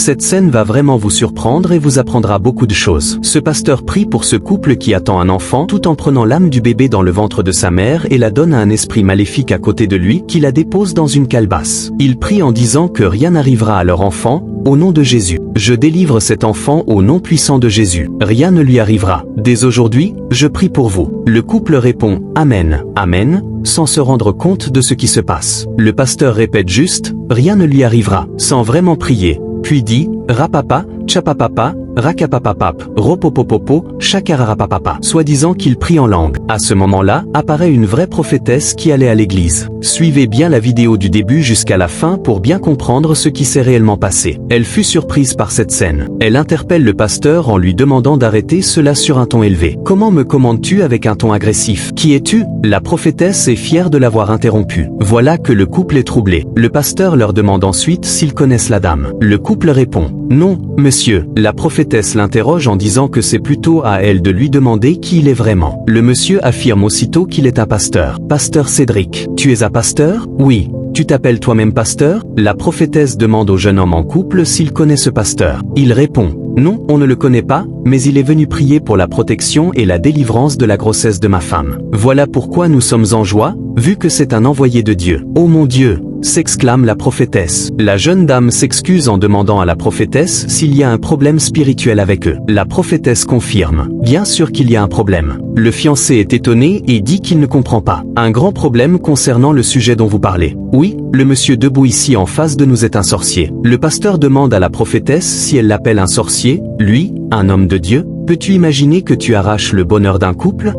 Cette scène va vraiment vous surprendre et vous apprendra beaucoup de choses. Ce pasteur prie pour ce couple qui attend un enfant tout en prenant l'âme du bébé dans le ventre de sa mère et la donne à un esprit maléfique à côté de lui qui la dépose dans une calebasse. Il prie en disant que rien n'arrivera à leur enfant, au nom de Jésus. Je délivre cet enfant au nom puissant de Jésus. Rien ne lui arrivera. Dès aujourd'hui, je prie pour vous. Le couple répond « Amen, Amen », sans se rendre compte de ce qui se passe. Le pasteur répète juste « Rien ne lui arrivera », sans vraiment prier. Puis dit « Rapapa, tchapapapa, rakapapapap, ropopopopo, chakararapapapa », soi-disant qu'il prie en langue. À ce moment-là, apparaît une vraie prophétesse qui allait à l'église. Suivez bien la vidéo du début jusqu'à la fin pour bien comprendre ce qui s'est réellement passé. Elle fut surprise par cette scène. Elle interpelle le pasteur en lui demandant d'arrêter cela sur un ton élevé. « Comment me commandes-tu avec un ton agressif? Qui es-tu » La prophétesse est fière de l'avoir interrompu. Voilà que le couple est troublé. Le pasteur leur demande ensuite s'ils connaissent la dame. Le couple répond « Non, monsieur ». La prophétesse l'interroge en disant que c'est plutôt à elle de lui demander qui il est vraiment. Le monsieur affirme aussitôt qu'il est un pasteur. « Pasteur Cédric, tu es un pasteur? » « Oui. » « Tu t'appelles toi-même pasteur ?» La prophétesse demande au jeune homme en couple s'il connaît ce pasteur. Il répond « Non, on ne le connaît pas, mais il est venu prier pour la protection et la délivrance de la grossesse de ma femme. Voilà pourquoi nous sommes en joie, vu que c'est un envoyé de Dieu. » « Oh mon Dieu !» s'exclame la prophétesse. La jeune dame s'excuse en demandant à la prophétesse s'il y a un problème spirituel avec eux. La prophétesse confirme. Bien sûr qu'il y a un problème. Le fiancé est étonné et dit qu'il ne comprend pas. Un grand problème concernant le sujet dont vous parlez. Oui, le monsieur debout ici en face de nous est un sorcier. Le pasteur demande à la prophétesse si elle l'appelle un sorcier, lui, un homme de Dieu. Peux-tu imaginer que tu arraches le bonheur d'un couple?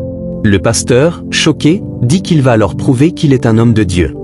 Le pasteur, choqué, dit qu'il va alors prouver qu'il est un homme de Dieu.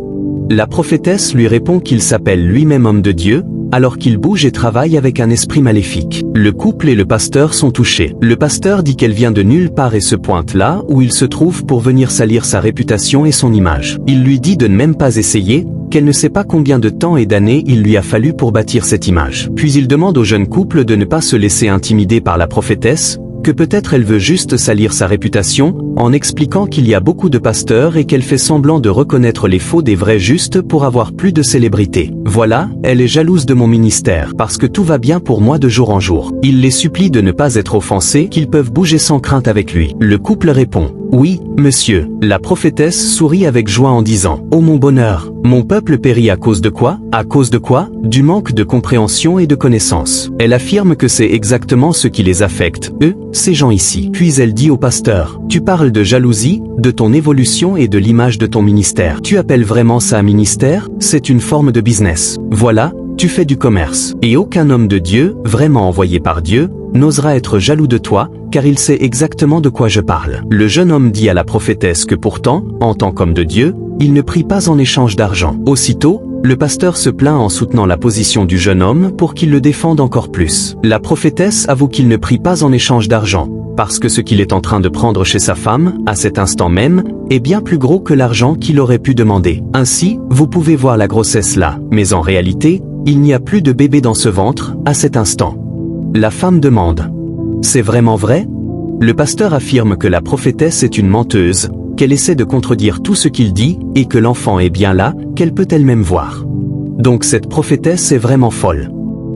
La prophétesse lui répond qu'il s'appelle lui-même homme de Dieu, alors qu'il bouge et travaille avec un esprit maléfique. Le couple et le pasteur sont touchés. Le pasteur dit qu'elle vient de nulle part et se pointe là où il se trouve pour venir salir sa réputation et son image. Il lui dit de ne même pas essayer, qu'elle ne sait pas combien de temps et d'années il lui a fallu pour bâtir cette image. Puis il demande au jeune couple de ne pas se laisser intimider par la prophétesse, que peut-être elle veut juste salir sa réputation, en expliquant qu'il y a beaucoup de pasteurs et qu'elle fait semblant de reconnaître les faux des vrais juste pour avoir plus de célébrité. Voilà, elle est jalouse de mon ministère, parce que tout va bien pour moi de jour en jour. Il les supplie de ne pas être offensés, qu'ils peuvent bouger sans crainte avec lui. Le couple répond « Oui, monsieur ». La prophétesse sourit avec joie en disant « Oh mon bonheur, mon peuple périt à cause de quoi? À cause de quoi? Du manque de compréhension et de connaissance. » Elle affirme que c'est exactement ce qui les affecte, eux, ces gens ici. Puis elle dit au pasteur, « Tu parles de jalousie, de ton évolution et de l'image de ton ministère. Tu appelles vraiment ça un ministère? C'est une forme de business. Voilà, tu fais du commerce. Et aucun homme de Dieu, vraiment envoyé par Dieu, n'osera être jaloux de toi, car il sait exactement de quoi je parle. » Le jeune homme dit à la prophétesse que pourtant, en tant qu'homme de Dieu, il ne prie pas en échange d'argent. Aussitôt, le pasteur se plaint en soutenant la position du jeune homme pour qu'il le défende encore plus. La prophétesse avoue qu'il ne prie pas en échange d'argent, parce que ce qu'il est en train de prendre chez sa femme, à cet instant même, est bien plus gros que l'argent qu'il aurait pu demander. Ainsi, vous pouvez voir la grossesse là, mais en réalité, il n'y a plus de bébé dans ce ventre, à cet instant. La femme demande « C'est vraiment vrai ?» Le pasteur affirme que la prophétesse est une menteuse, qu'elle essaie de contredire tout ce qu'il dit, et que l'enfant est bien là, qu'elle peut elle-même voir. Donc cette prophétesse est vraiment folle.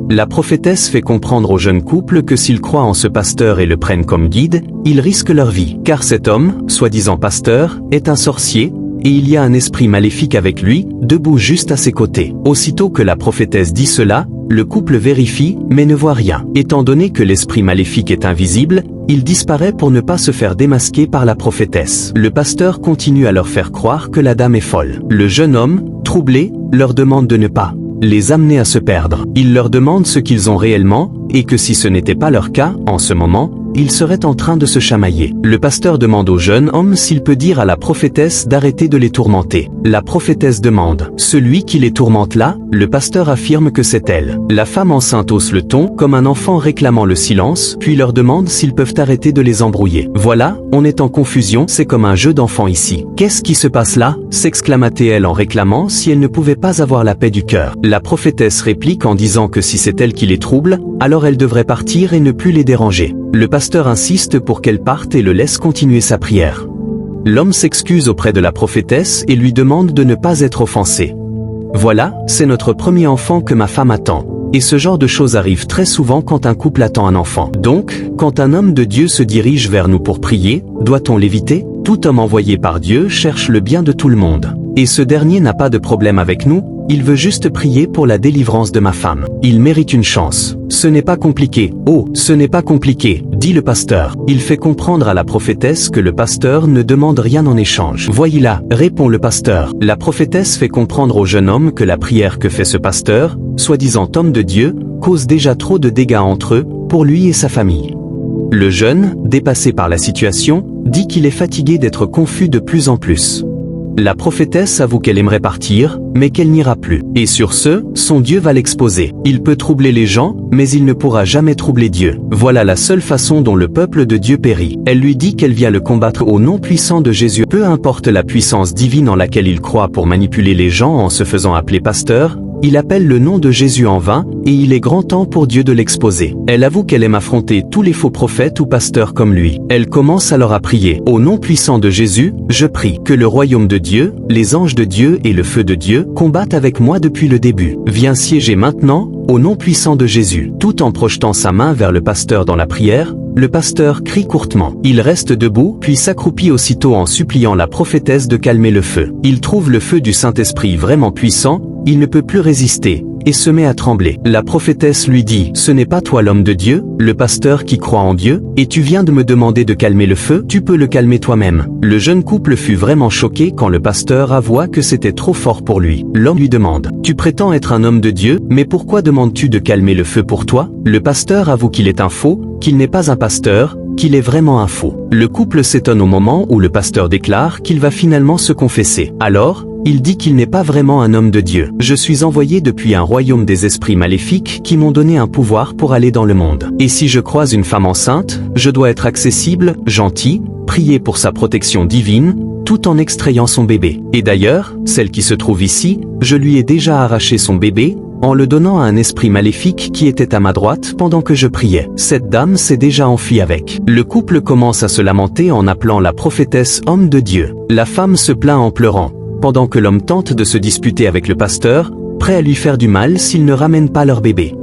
La prophétesse fait comprendre au jeune couple que s'ils croient en ce pasteur et le prennent comme guide, ils risquent leur vie, car cet homme, soi-disant pasteur, est un sorcier, et il y a un esprit maléfique avec lui, debout juste à ses côtés. Aussitôt que la prophétesse dit cela, le couple vérifie, mais ne voit rien. Étant donné que l'esprit maléfique est invisible, il disparaît pour ne pas se faire démasquer par la prophétesse. Le pasteur continue à leur faire croire que la dame est folle. Le jeune homme, troublé, leur demande de ne pas les amener à se perdre. Il leur demande ce qu'ils ont réellement, et que si ce n'était pas leur cas, en ce moment, ils seraient en train de se chamailler. Le pasteur demande au jeune homme s'il peut dire à la prophétesse d'arrêter de les tourmenter. La prophétesse demande « Celui qui les tourmente là ?» Le pasteur affirme que c'est elle. La femme enceinte hausse le ton, comme un enfant réclamant le silence, puis leur demande s'ils peuvent arrêter de les embrouiller. Voilà, on est en confusion, c'est comme un jeu d'enfant ici. « Qu'est-ce qui se passe là ?» s'exclama-t-elle en réclamant si elle ne pouvait pas avoir la paix du cœur. La prophétesse réplique en disant que si c'est elle qui les trouble, alors elle devrait partir et ne plus les déranger. Le pasteur insiste pour qu'elle parte et le laisse continuer sa prière. L'homme s'excuse auprès de la prophétesse et lui demande de ne pas être offensé. « Voilà, c'est notre premier enfant que ma femme attend. Et ce genre de choses arrive très souvent quand un couple attend un enfant. Donc, quand un homme de Dieu se dirige vers nous pour prier, doit-on l'éviter? Tout homme envoyé par Dieu cherche le bien de tout le monde. Et ce dernier n'a pas de problème avec nous, il veut juste prier pour la délivrance de ma femme. Il mérite une chance. Ce n'est pas compliqué. Oh, ce n'est pas compliqué, dit le pasteur. Il fait comprendre à la prophétesse que le pasteur ne demande rien en échange. Voyez-la, répond le pasteur. La prophétesse fait comprendre au jeune homme que la prière que fait ce pasteur, soi-disant homme de Dieu, cause déjà trop de dégâts entre eux, pour lui et sa famille. Le jeune, dépassé par la situation, dit qu'il est fatigué d'être confus de plus en plus. La prophétesse avoue qu'elle aimerait partir, mais qu'elle n'ira plus. Et sur ce, son Dieu va l'exposer. Il peut troubler les gens, mais il ne pourra jamais troubler Dieu. Voilà la seule façon dont le peuple de Dieu périt. Elle lui dit qu'elle vient le combattre au nom puissant de Jésus. Peu importe la puissance divine en laquelle il croit pour manipuler les gens en se faisant appeler pasteur, il appelle le nom de Jésus en vain, et il est grand temps pour Dieu de l'exposer. Elle avoue qu'elle aime affronter tous les faux prophètes ou pasteurs comme lui. Elle commence alors à prier. Au nom puissant de Jésus, je prie que le royaume de Dieu, les anges de Dieu et le feu de Dieu combattent avec moi depuis le début. Viens siéger maintenant, au nom puissant de Jésus. Tout en projetant sa main vers le pasteur dans la prière, le pasteur crie courtement. Il reste debout, puis s'accroupit aussitôt en suppliant la prophétesse de calmer le feu. Il trouve le feu du Saint-Esprit vraiment puissant, il ne peut plus résister, et se met à trembler. La prophétesse lui dit, « Ce n'est pas toi l'homme de Dieu, le pasteur qui croit en Dieu, et tu viens de me demander de calmer le feu, tu peux le calmer toi-même. » Le jeune couple fut vraiment choqué quand le pasteur avoua que c'était trop fort pour lui. L'homme lui demande, « Tu prétends être un homme de Dieu, mais pourquoi demandes-tu de calmer le feu pour toi ?» Le pasteur avoue qu'il est un faux, qu'il n'est pas un pasteur, qu'il est vraiment un faux. Le couple s'étonne au moment où le pasteur déclare qu'il va finalement se confesser. Alors, il dit qu'il n'est pas vraiment un homme de Dieu. « Je suis envoyé depuis un royaume des esprits maléfiques qui m'ont donné un pouvoir pour aller dans le monde. Et si je croise une femme enceinte, je dois être accessible, gentil, prier pour sa protection divine, tout en extrayant son bébé. Et d'ailleurs, celle qui se trouve ici, je lui ai déjà arraché son bébé, en le donnant à un esprit maléfique qui était à ma droite pendant que je priais. Cette dame s'est déjà enfuie avec. » Le couple commence à se lamenter en appelant la prophétesse homme de Dieu. La femme se plaint en pleurant, pendant que l'homme tente de se disputer avec le pasteur, prêt à lui faire du mal s'il ne ramène pas leur bébé.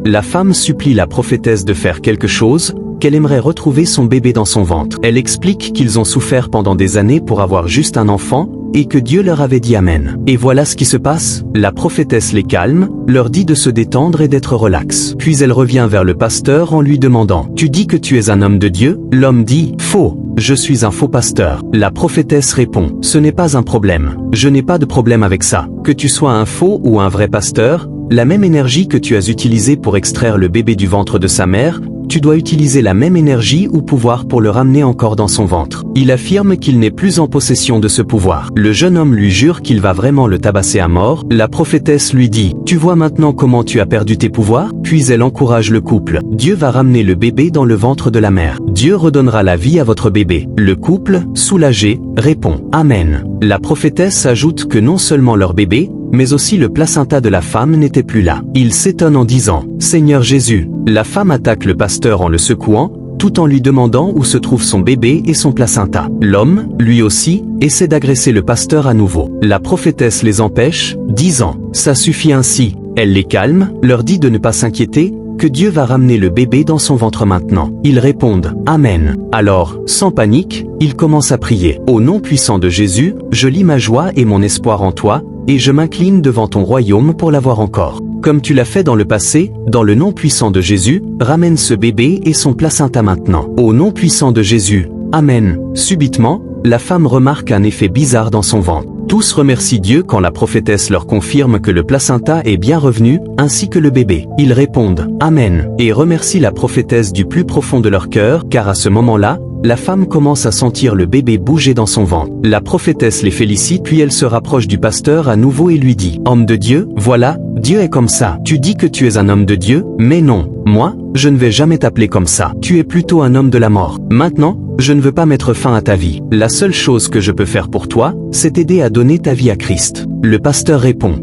La femme supplie la prophétesse de faire quelque chose, qu'elle aimerait retrouver son bébé dans son ventre. Elle explique qu'ils ont souffert pendant des années pour avoir juste un enfant, et que Dieu leur avait dit Amen. Et voilà ce qui se passe, la prophétesse les calme, leur dit de se détendre et d'être relax. Puis elle revient vers le pasteur en lui demandant, « Tu dis que tu es un homme de Dieu ?» L'homme dit, « Faux, je suis un faux pasteur. » La prophétesse répond, « Ce n'est pas un problème, je n'ai pas de problème avec ça. Que tu sois un faux ou un vrai pasteur, la même énergie que tu as utilisée pour extraire le bébé du ventre de sa mère, tu dois utiliser la même énergie ou pouvoir pour le ramener encore dans son ventre. » Il affirme qu'il n'est plus en possession de ce pouvoir. Le jeune homme lui jure qu'il va vraiment le tabasser à mort. La prophétesse lui dit, « Tu vois maintenant comment tu as perdu tes pouvoirs ?» Puis elle encourage le couple. « Dieu va ramener le bébé dans le ventre de la mère. Dieu redonnera la vie à votre bébé. » Le couple, soulagé, répond, « Amen. » La prophétesse ajoute que non seulement leur bébé, mais aussi le placenta de la femme n'était plus là. Il s'étonne en disant, « Seigneur Jésus !» La femme attaque le pasteur en le secouant, tout en lui demandant où se trouve son bébé et son placenta. L'homme, lui aussi, essaie d'agresser le pasteur à nouveau. La prophétesse les empêche, disant, « Ça suffit ainsi. » Elle les calme, leur dit de ne pas s'inquiéter, que Dieu va ramener le bébé dans son ventre maintenant. Ils répondent, « Amen. » Alors, sans panique, ils commencent à prier. « Au nom puissant de Jésus, je lis ma joie et mon espoir en toi, et je m'incline devant ton royaume pour l'avoir encore. Comme tu l'as fait dans le passé, dans le nom puissant de Jésus, ramène ce bébé et son placenta maintenant. Au nom puissant de Jésus, Amen. » Subitement, la femme remarque un effet bizarre dans son ventre. Tous remercient Dieu quand la prophétesse leur confirme que le placenta est bien revenu, ainsi que le bébé. Ils répondent « Amen » et remercient la prophétesse du plus profond de leur cœur, car à ce moment-là, la femme commence à sentir le bébé bouger dans son ventre. La prophétesse les félicite puis elle se rapproche du pasteur à nouveau et lui dit « Homme de Dieu, voilà, Dieu est comme ça. Tu dis que tu es un homme de Dieu, mais non, moi, je ne vais jamais t'appeler comme ça. Tu es plutôt un homme de la mort. Maintenant, je ne veux pas mettre fin à ta vie. La seule chose que je peux faire pour toi, c'est t'aider à donner ta vie à Christ. » Le pasteur répond,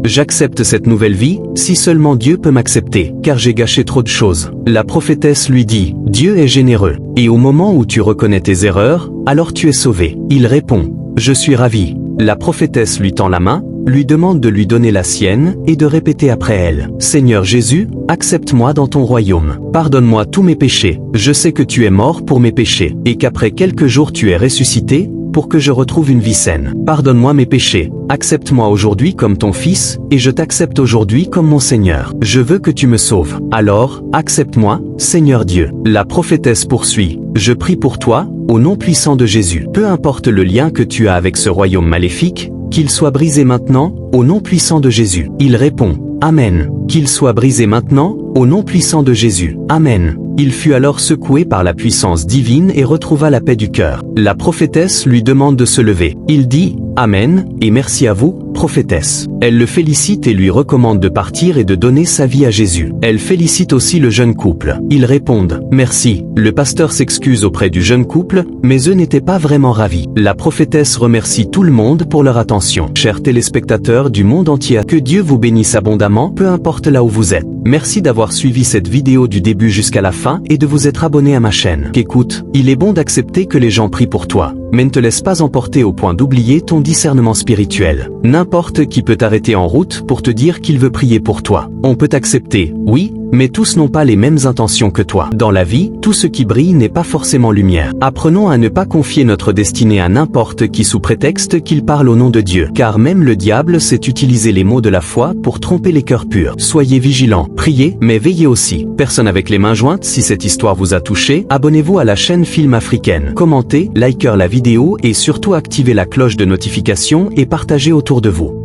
« J'accepte cette nouvelle vie, si seulement Dieu peut m'accepter, car j'ai gâché trop de choses. » La prophétesse lui dit, « Dieu est généreux, et au moment où tu reconnais tes erreurs, alors tu es sauvé. » Il répond, « Je suis ravi. » La prophétesse lui tend la main, lui demande de lui donner la sienne et de répéter après elle. Seigneur Jésus, accepte-moi dans ton royaume. Pardonne-moi tous mes péchés. Je sais que tu es mort pour mes péchés et qu'après quelques jours tu es ressuscité pour que je retrouve une vie saine. Pardonne-moi mes péchés, accepte-moi aujourd'hui comme ton fils, et je t'accepte aujourd'hui comme mon Seigneur. Je veux que tu me sauves. Alors, accepte-moi, Seigneur Dieu. La prophétesse poursuit. Je prie pour toi, au nom puissant de Jésus. Peu importe le lien que tu as avec ce royaume maléfique, qu'il soit brisé maintenant, au nom puissant de Jésus. Il répond, Amen. Qu'il soit brisé maintenant, au nom puissant de Jésus. Amen. Il fut alors secoué par la puissance divine et retrouva la paix du cœur. La prophétesse lui demande de se lever. Il dit, Amen, et merci à vous, prophétesse. Elle le félicite et lui recommande de partir et de donner sa vie à Jésus. Elle félicite aussi le jeune couple. Ils répondent, merci. Le pasteur s'excuse auprès du jeune couple, mais eux n'étaient pas vraiment ravis. La prophétesse remercie tout le monde pour leur attention. Chers téléspectateurs du monde entier, que Dieu vous bénisse abondamment, peu importe là où vous êtes. Merci d'avoir suivi cette vidéo du début jusqu'à la fin et de vous être abonné à ma chaîne. Écoute, il est bon d'accepter que les gens prient pour toi, mais ne te laisse pas emporter au point d'oublier ton discernement spirituel. N'importe qui peut t'arrêter en route pour te dire qu'il veut prier pour toi. On peut t'accepter, oui, mais tous n'ont pas les mêmes intentions que toi. Dans la vie, tout ce qui brille n'est pas forcément lumière. Apprenons à ne pas confier notre destinée à n'importe qui sous prétexte qu'il parle au nom de Dieu. Car même le diable sait utiliser les mots de la foi pour tromper les cœurs purs. Soyez vigilants, priez, mais veillez aussi. Personne avec les mains jointes, si cette histoire vous a touché, abonnez-vous à la chaîne Film Africaine. Commentez, likez la vidéo et surtout activez la cloche de notification et partagez autour de vous.